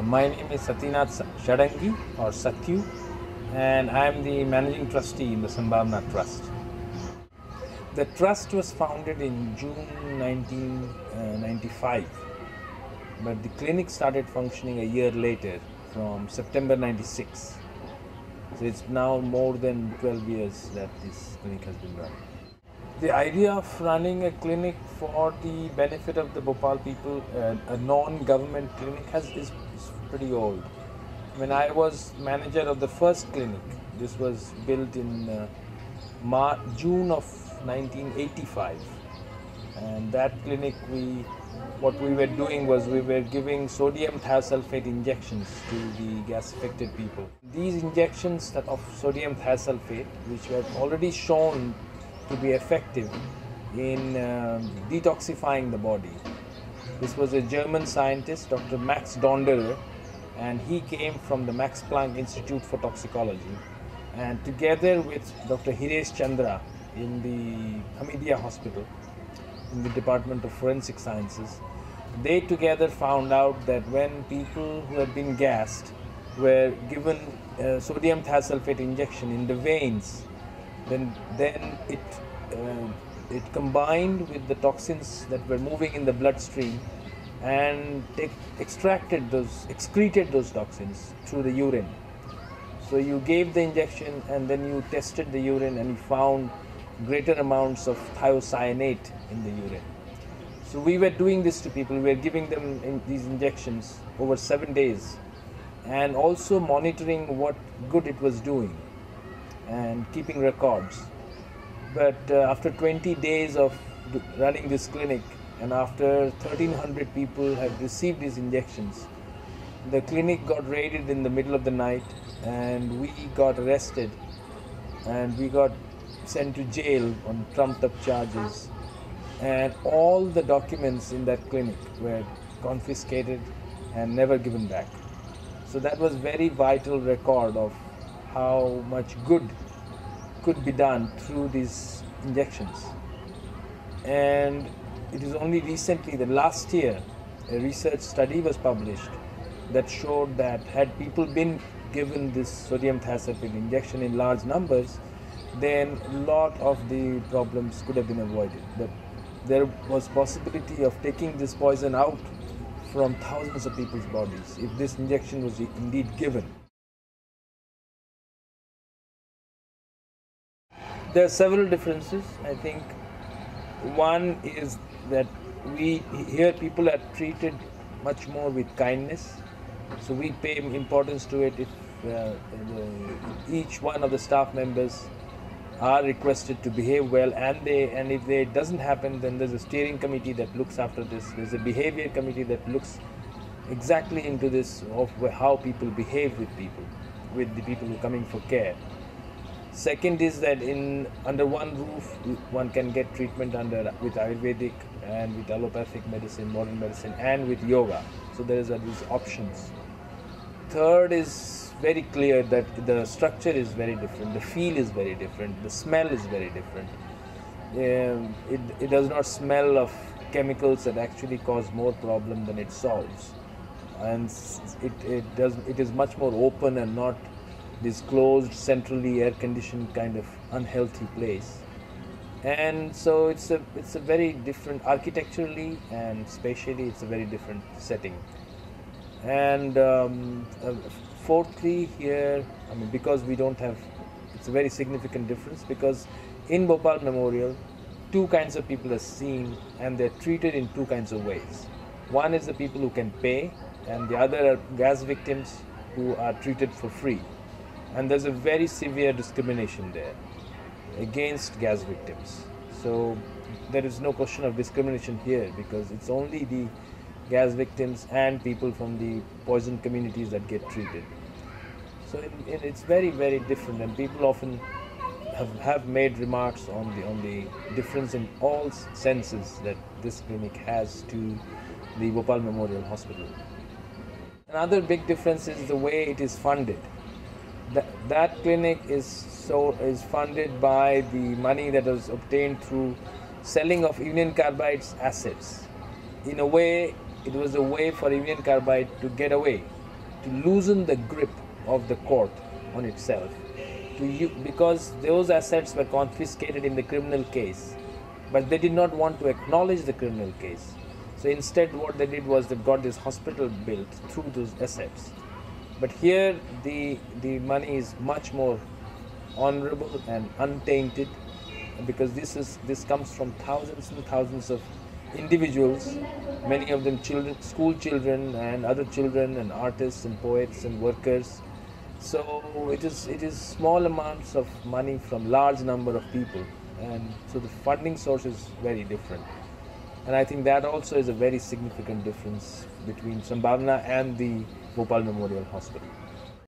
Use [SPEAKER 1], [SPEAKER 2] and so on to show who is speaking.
[SPEAKER 1] My name is Satinath Sarangi or Sathyu, and I am the managing trustee in the Sambhavna Trust. The trust was founded in June 1995, but the clinic started functioning a year later from September 96. So it's now more than 12 years that this clinic has been run. The idea of running a clinic for the benefit of the Bhopal people, a non-government clinic, is pretty old. When I was manager of the first clinic, this was built in June of 1985, and that clinic, what we were doing was we were giving sodium thiosulfate injections to the gas-affected people. These injections of sodium thiosulfate, which were already shown to be effective in detoxifying the body. This was a German scientist, Dr. Max Donderer, and he came from the Max Planck Institute for Toxicology. And together with Dr. Hiresh Chandra in the Hamidia Hospital, in the Department of Forensic Sciences, they together found out that when people who had been gassed were given sodium thiosulfate injection in the veins, then it combined with the toxins that were moving in the bloodstream and excreted those toxins through the urine. So you gave the injection and then you tested the urine and you found greater amounts of thiocyanate in the urine. So we were doing this to people. We were giving them these injections over 7 days and also monitoring what good it was doing and keeping records. But after 20 days of running this clinic and after 1,300 people had received these injections, the clinic got raided in the middle of the night and we got arrested and we got sent to jail on trumped up charges, and all the documents in that clinic were confiscated and never given back. So that was very vital record of how much good could be done through these injections. And it is only recently, the last year, a research study was published that showed that had people been given this sodium thiosulfate injection in large numbers, then a lot of the problems could have been avoided. But there was possibility of taking this poison out from thousands of people's bodies if this injection was indeed given. There are several differences. I think one is that here people are treated much more with kindness. So we pay importance to it if each one of the staff members are requested to behave well, and if it doesn't happen, then there's a steering committee that looks after this. There's a behavior committee that looks exactly into this, of how people behave with the people who are coming for care. Second is that under one roof one can get treatment with Ayurvedic and with allopathic medicine, modern medicine, and with yoga. So there is these options. Third is very clear that the structure is very different, the feel is very different, the smell is very different. It does not smell of chemicals that actually cause more problem than it solves, and it is much more open and not this closed, centrally air-conditioned kind of unhealthy place. And so it's a very different, architecturally and spatially, it's a very different setting. And fourthly, here, because we don't have, it's a very significant difference, because in Bhopal Memorial, two kinds of people are seen and they're treated in two kinds of ways. One is the people who can pay, and the other are gas victims who are treated for free. And there's a very severe discrimination there against gas victims. So there is no question of discrimination here, because it's only the gas victims and people from the poison communities that get treated. So it's very, very different, and people often have made remarks on the difference in all senses that this clinic has to the Bhopal Memorial Hospital. Another big difference is the way it is funded. That clinic is funded by the money that was obtained through selling of Union Carbide's assets. In a way, it was a way for Union Carbide to get away to loosen the grip of the court on itself, because those assets were confiscated in the criminal case, but they did not want to acknowledge the criminal case. So instead what they did was they got this hospital built through those assets. But here the money is much more honorable and untainted, because this comes from thousands and thousands of individuals, many of them children, school children and other children and artists and poets and workers. So it is small amounts of money from large number of people, and so the funding source is very different. And I think that also is a very significant difference between Sambhavna and the Bhopal Memorial Hospital.